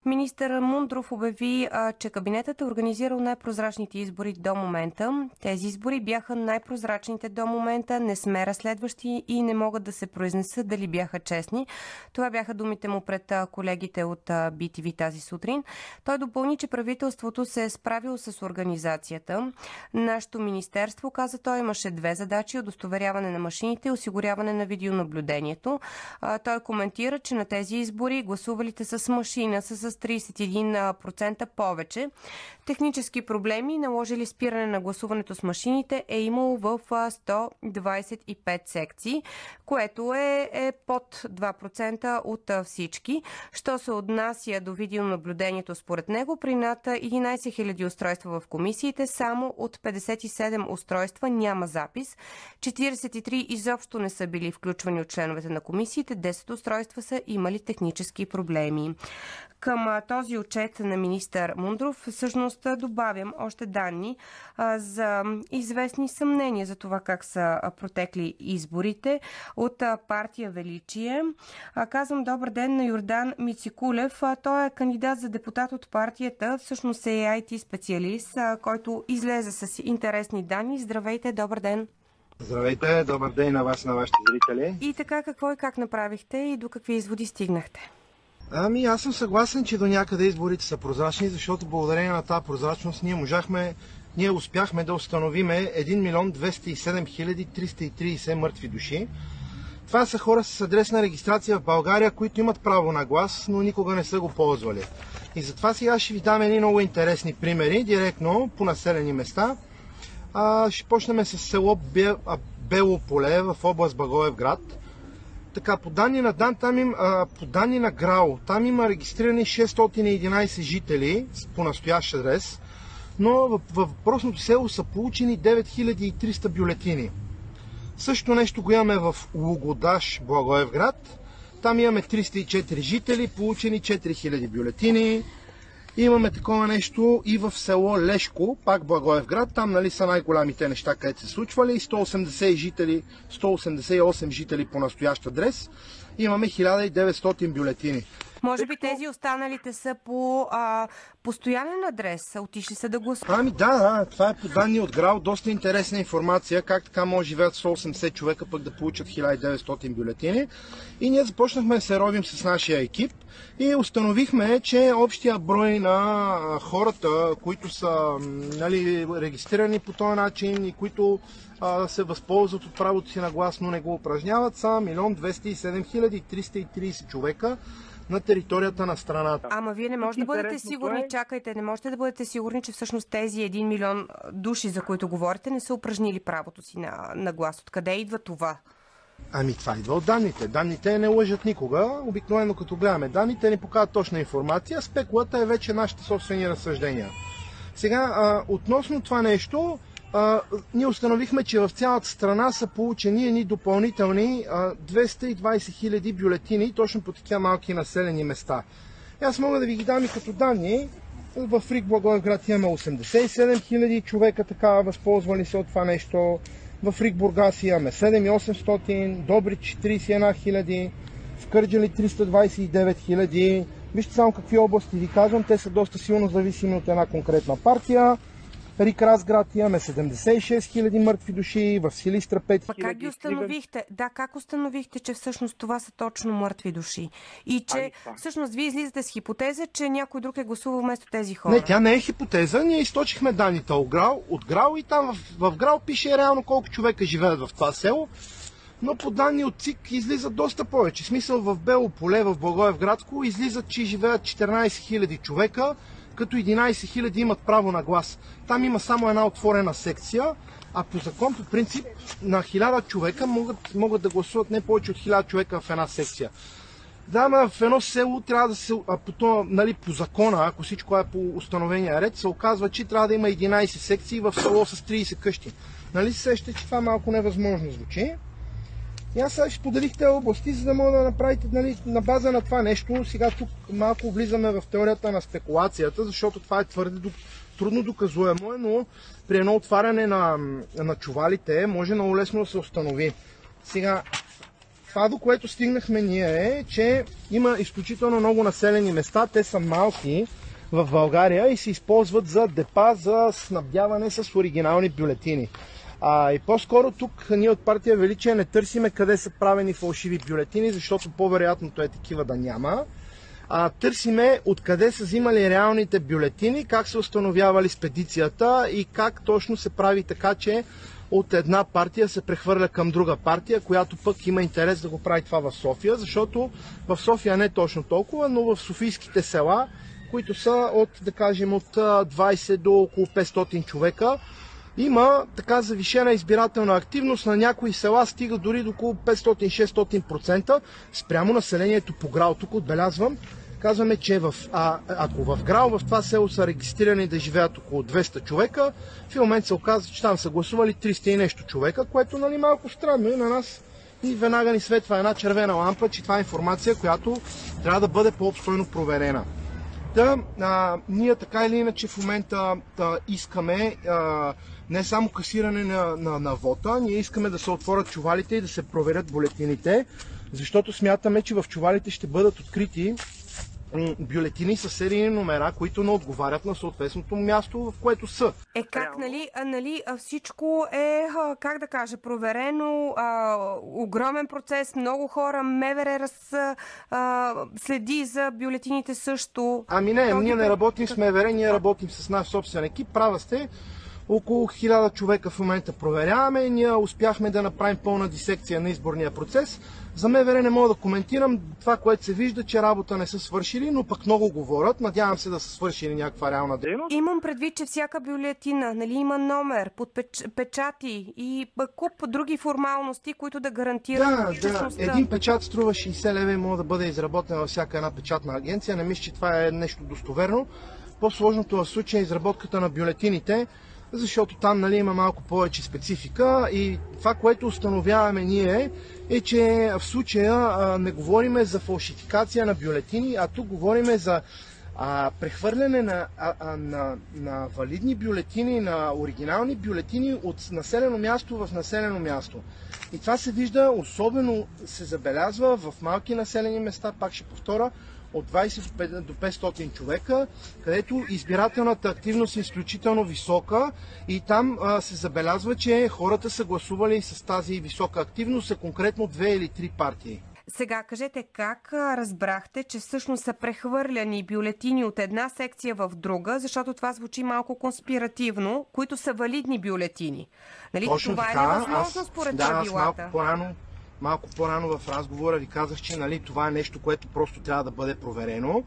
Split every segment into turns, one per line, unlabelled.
Министър Мундров обяви, че кабинетът е организирал най-прозрачните избори до момента. Тези избори бяха най-прозрачните до момента, не сме разследващи и не могат да се произнесат дали бяха честни. Това бяха думите му пред колегите от BTV тази сутрин. Той допълни, че правителството се е справило с организацията. Нашето министерство, каза той, имаше две задачи: удостоверяване на машините и осигуряване на видеонаблюдението. Той коментира, че на тези избори гласувалите с машина са с 31% повече. Технически проблеми, наложили спиране на гласуването с машините, е имало в 125 секции, което е под 2% от всички. Що се отнася до видеонаблюдението, според него, при над 11 000 устройства в комисиите, само от 57 устройства няма запис. 43 изобщо не са били включвани от членовете на комисиите, 10 устройства са имали технически проблеми. Към този отчет на министър Мундров всъщност добавям още данни за известни съмнения за това как са протекли изборите от партия Величие. Казвам добър ден на Йордан Мицикулев. Той е кандидат за депутат от партията, всъщност е IT специалист, който излезе с интересни данни. Здравейте, добър ден!
Здравейте, добър ден на вас, на вашите зрители.
И така, какво и как направихте и до какви изводи стигнахте?
Аз съм съгласен, че до някъде изборите са прозрачни, защото благодарение на тази прозрачност ние успяхме да установиме 1 207 330 мъртви души. Това са хора с адресна регистрация в България, които имат право на глас, но никога не са го ползвали. И затова сега ще ви дам едни много интересни примери, директно по населени места. Ще почнем с село Бело поле в област Благоевград. Така, по данни на ГРАО, там има регистрирани 611 жители по настоящ адрес, но в въпросното село са получени 9300 бюлетини. Също нещо го имаме в Лугодаш, Благоевград. Там имаме 304 жители, получени 4000 бюлетини. Имаме такова нещо и в село Лешко, пак Благоевград. Там са най-голямите неща, където се случвали. 188 жители по настоящ адрес. Имаме 1900 бюлетини.
Може би тези останалите са по постоянен адрес. Отишли са да гласуват.
Да, това е по данни от ГРАО. Доста интересна информация, как така може да живеят 180 човека, пък да получат 1900 бюлетини. И ние започнахме да се ровим с нашия екип и установихме, че общия брой на хората, които са регистрирани по този начин и които се възползват от правото си на глас, но не го упражняват, са 1 207 330 човека на територията на страната.
Ама вие не можете да бъдете сигурни, не можете да бъдете сигурни, че всъщност тези 1 милион души, за които говорите, не са упражнили правото си на глас. Откъде идва това?
Това идва от данните. Данните не лъжат никога. Обикновено като гледаме данните, ни показват точна информация. Спекулата е вече нашите собствени разсъждения. Сега, относно това нещо, ние установихме, че в цялата страна са получени едни допълнителни 220 000 бюлетини, точно по такива малки населени места. Аз мога да ви ги дам и като данни. В Рик, Благоевград имаме 87 000 човека, така възползвали се от това нещо. В Рик, Бургас имаме 7800, Добрич 31 000, в Кърджали 329 000. Вижте само какви области ви казвам, те са доста силно зависими от една конкретна партия. Рик, Разград имаме 76 000 мъртви души, в Силистра 5 000.
Как ги установихте? Как установихте, че всъщност това са точно мъртви души? И че всъщност вие излизате с хипотеза, че някой друг е гласувал вместо тези хора?
Не, тя не е хипотеза. Ние източихме данните от ГРАО и там в ГРАО пише реално колко човека живеят в това село. Но по данни от ЦИК излизат доста повече. В смисъл, в Бело поле, в Благоевградско излизат, че живеят 14 000 човека, като 11 000 имат право на глас. Там има само една отворена секция, а по закон, по принцип, на 1000 човека могат да гласуват не повече от 1000 човека в една секция. Да, в едно село трябва да се, по закона, ако всичко е по установения ред, се оказва, че трябва да има 11 секции в село с 30 къщи. Нали се сещате, че това малко невъзможно звучи? И аз сега ще поделих тези области, за да мога да направите на база на това нещо. Сега тук малко влизаме в теорията на спекулацията, защото това е твърде трудно доказуемо, но при едно отваряне на чувалите може много лесно да се установи. Сега, това, до което стигнахме ние е, че има изключително много населени места, те са малки в България и се използват за депа за снабдяване с оригинални бюлетини. И по-скоро тук ние от партия Величие не търсиме къде са правени фалшиви бюлетини, защото по-вероятното е такива да няма. Търсиме откъде са взимали реалните бюлетини, как се установявали спедицията и как точно се прави така, че от една партия се прехвърля към друга партия, която пък има интерес да го прави това в София, защото в София не точно толкова, но в софийските села, които са от, да кажем, от 20 до около 500 човека, има така завишена избирателна активност, на някои села стига дори до около 500-600% спрямо населението по ГРАО. Тук отбелязвам, казваме, че ако в ГРАО, в това село са регистрирани да живеят около 200 човека, в момент се оказва, че там са гласували 300 и нещо човека, което малко странно и на нас и веднага ни светва една червена лампа, че това е информация, която трябва да бъде по-обстойно проверена. Ние така или иначе в момента искаме не само касиране на вота, ние искаме да се отворят чувалите и да се проверят бюлетините, защото смятаме, че в чувалите ще бъдат открити бюлетини с серийни номера, които не отговарят на съответното място, в което са.
Как, нали, всичко е, как да кажа, проверено, огромен процес, много хора, МВР следи за бюлетините също.
Ние не работим с МВР, ние работим с наш собствен екип, права сте. Около 1000 човека в момента проверяваме. Ние успяхме да направим пълна дисекция на изборния процес. За МВР не мога да коментирам това, което се вижда, че работа не са свършили, но пък много говорят. Надявам се да са свършили някаква реална дейност.
Имам предвид, че всяка бюлетина има номер, печати и куп други формалности, които да гарантират честността.
Един печат струва 60 лева и може да бъде изработен във всяка една печатна агенция. Не мисля, че това е нещо достоверно. По-сложното в случая е изработката на бюлетините, защото там има малко повече специфика и това, което установяваме ние е, че в случая не говорим за фалшификация на бюлетини, а тук говорим за прехвърляне на валидни бюлетини, на оригинални бюлетини от населено място в населено място. И това се вижда, особено се забелязва в малки населени места, пак ще повторя, от 20 до 500 човека, където избирателната активност е изключително висока и там се забелязва, че хората са гласували с тази висока активност, конкретно 2 или 3 партии.
Сега кажете как разбрахте, че всъщност са прехвърляни бюлетини от една секция в друга, защото това звучи малко конспиративно, които са валидни бюлетини. Нали?
Точно
това
така,
е невъзможно според правилата.
Малко по-рано в разговора ви казах, че това е нещо, което просто трябва да бъде проверено,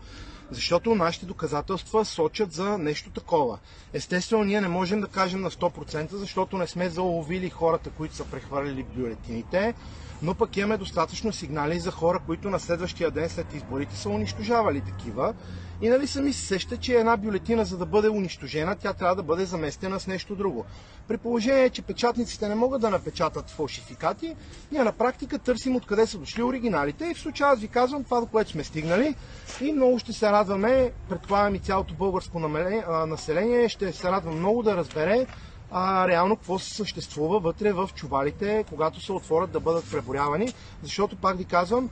защото нашите доказателства сочат за нещо такова. Естествено, ние не можем да кажем на 100%, защото не сме заловили хората, които са прехвърлили бюлетините, но пък имаме достатъчно сигнали за хора, които на следващия ден след изборите са унищожавали такива. И сами се сеща, че една бюлетина, за да бъде унищожена, тя трябва да бъде заместена с нещо друго. При положение, че печатниците не могат да напечатат фалшификати, ние на практика търсим откъде са дошли оригиналите и в случая аз ви казвам това, до което сме стигнали и много ще се радваме, предполагам и цялото българско население ще се радва много да разбере реално какво се съществува вътре в чувалите, когато се отворят да бъдат преброявани, защото пак ви казвам,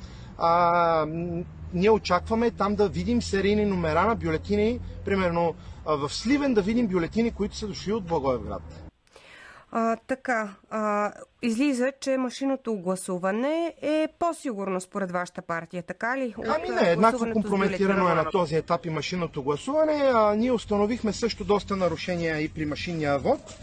ние очакваме там да видим серийни номера на бюлетини, примерно в Сливен да видим бюлетини, които са дошли от Благоевград.
Излиза, че машинното гласуване е по-сигурно според вашата партия, така ли?
Не, еднакво компрометирано е на този етап и машинното гласуване. Ние установихме също доста нарушения и при машинния вод.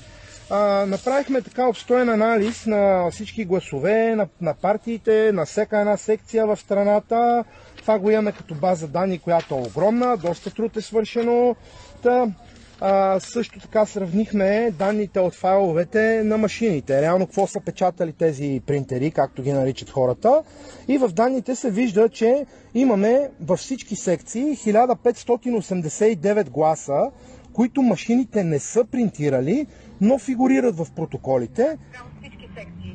Направихме така обстоен анализ на всички гласове, на партиите, на всяка една секция в страната. Това го имаме като база данни, която е огромна, доста труд е свършено. Също така сравнихме данните от файловете на машините. Реално какво са печатали тези принтери, както ги наричат хората. И в данните се вижда, че имаме във всички секции 1589 гласа, които машините не са принтирали, но фигурират в протоколите.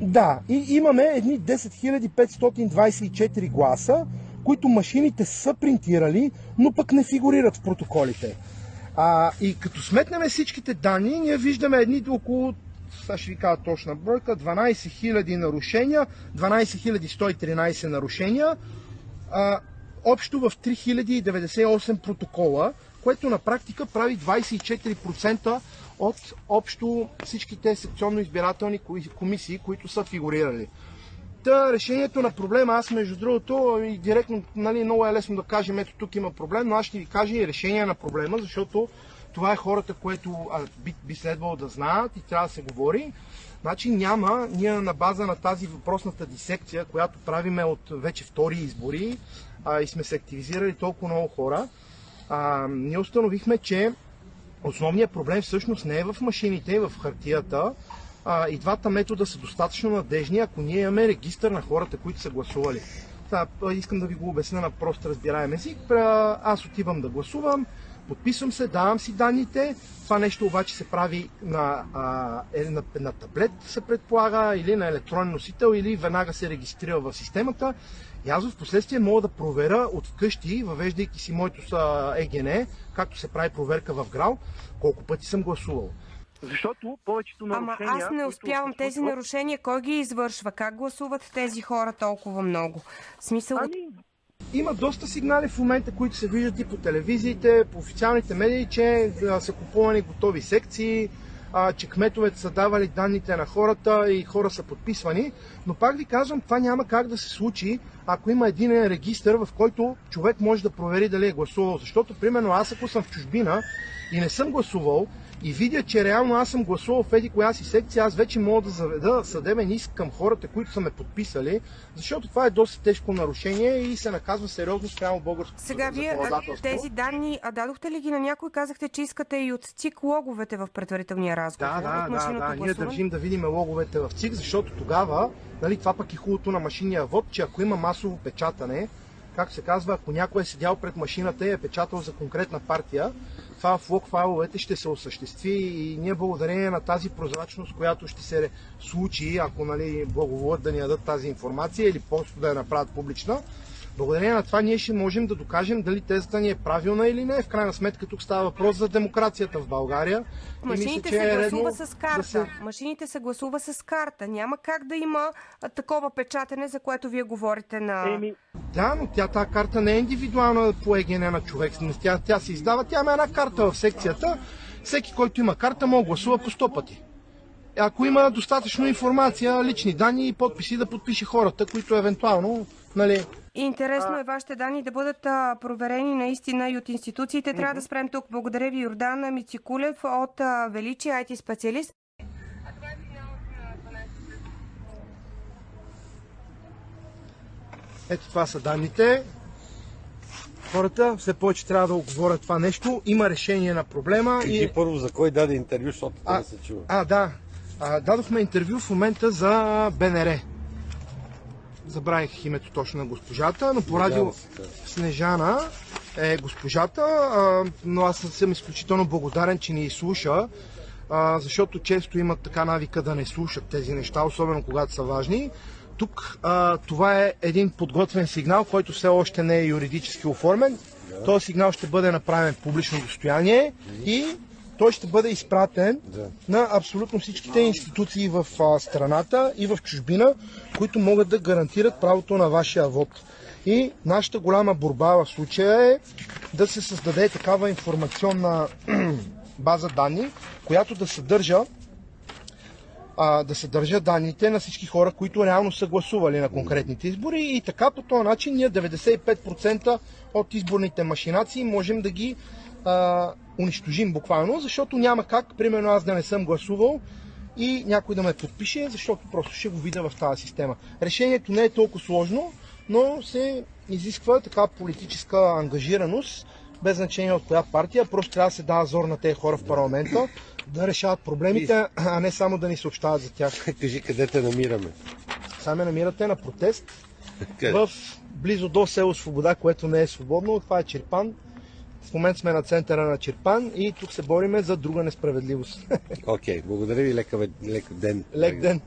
Да, и имаме едни 10 524 гласа, които машините са принтирали, но пък не фигурират в протоколите. И като сметнем всичките данни, ние виждаме едни около сега ще ви кажа точна бройка, 12 000 нарушения, 12 113 нарушения, общо в 3098 протокола, което на практика прави 24% от общо всичките секционно-избирателни комисии, които са фигурирали. Та решението на проблема, аз между другото и директно, нали, много е лесно да кажем, ето тук има проблем, но аз ще ви кажа и решение на проблема, защото това е хората, което би следвало да знаят и трябва да се говори. Значи ние на база на тази въпросната дисекция, която правиме от вече втори избори и сме се активизирали толкова много хора, ние установихме, че основният проблем всъщност не е в машините, в хартията. И двата метода са достатъчно надежни, ако ние имаме регистър на хората, които са гласували. Искам да ви го обясня на прост разбираем език. Аз отивам да гласувам, подписвам се, давам си данните. Това нещо обаче се прави на таблет, се предполага, или на електронен носител, или веднага се регистрира в системата. И аз в последствие мога да проверя от вкъщи, въвеждайки си моето ЕГН, както се прави проверка в ГРАО, колко пъти съм гласувал. Защото повечето нарушения...
Ама аз не успявам тези нарушения. Кой ги извършва? Как гласуват тези хора толкова много? Смисъл...
Има доста сигнали в момента, които се виждат и по телевизиите, по официалните медии, че са купувани готови секции, че кметовете са давали данните на хората и хора са подписвани. Но пак ви казвам, това няма как да се случи, ако има един регистър, в който човек може да провери дали е гласувал. Защото, примерно, аз ако съм в чужбина и не съм гласувал, и видя, че реално аз съм гласувал в еди коя си секция, аз вече мога да заведа съдебен иск към хората, които са ме подписали, защото това е доста тежко нарушение и се наказва сериозно спрямо българското законодателство.
Сега вие тези данни, дадохте ли ги на някой? Казахте, че искате и от ЦИК логовете в предварителния разговор.
Да, ние държим да видим логовете в ЦИК, защото тогава, нали, това пък е хубавото на машинния вод, че ако има масово печатане, както се казва, ако някой е седял пред машината и е печатал за конкретна партия, това в лог файловете ще се осъществи и ние благодарение на тази прозрачност, която ще се случи, ако, нали, благоволят да ни дадат тази информация или просто да я направят публична, благодарение на това ние ще можем да докажем дали тезата ни е правилна или не. В крайна сметка тук става въпрос за демокрацията в България.
Машините се гласува с карта. Машините се гласува с карта. Няма как да има такова печатане, за което вие говорите на...
Да, но тази карта не е индивидуална по ЕГН на човек. Тя се издава, тя има една карта в секцията. Всеки, който има карта, може да гласува по 100 пъти. Ако има достатъчно информация, лични данни и подписи, да подпише хората, които евентуално, нали...
Интересно е вашите данни да бъдат проверени наистина и от институциите. Трябва да спрем тук. Благодаря ви, Йордан Мицикулев от Величие IT специалист.
Ето това са данните. Хората все повече трябва да оговорят това нещо. Има решение на проблема.
И първо за кой даде интервю, защото това не се чува.
Дадохме интервю в момента за БНР. Забравих името точно на госпожата, но по радио Снежана е госпожата, но аз съм изключително благодарен, че ни слуша, защото често имат така навика да не слушат тези неща, особено когато са важни. Тук това е един подготвен сигнал, който все още не е юридически оформен. Този сигнал ще бъде направен публично достояние и той ще бъде изпратен на абсолютно всичките институции в страната и в чужбина, които могат да гарантират правото на вашия вод. И нашата голяма борба в случая е да се създаде такава информационна база данни, която да съдържа данните на всички хора, които реално са гласували на конкретните избори, и така по този начин ние 95% от изборните машинации можем да ги унищожим буквално, защото няма как, примерно аз да не съм гласувал и някой да ме подпише, защото просто ще го видя в тази система. Решението не е толкова сложно, но се изисква така политическа ангажираност, без значение от коя партия, просто трябва да се дава зор на тези хора в парламента, да решават проблемите, а не само да ни съобщават за тях.
Кажи, къде те намираме?
Сега ме намирате на протест в близо до село Свобода, което не е свободно, това е Чирпан. В момента сме на центъра на Чирпан и тук се бориме за друга несправедливост.
Окей, благодаря ви, лек ден.
Лек ден.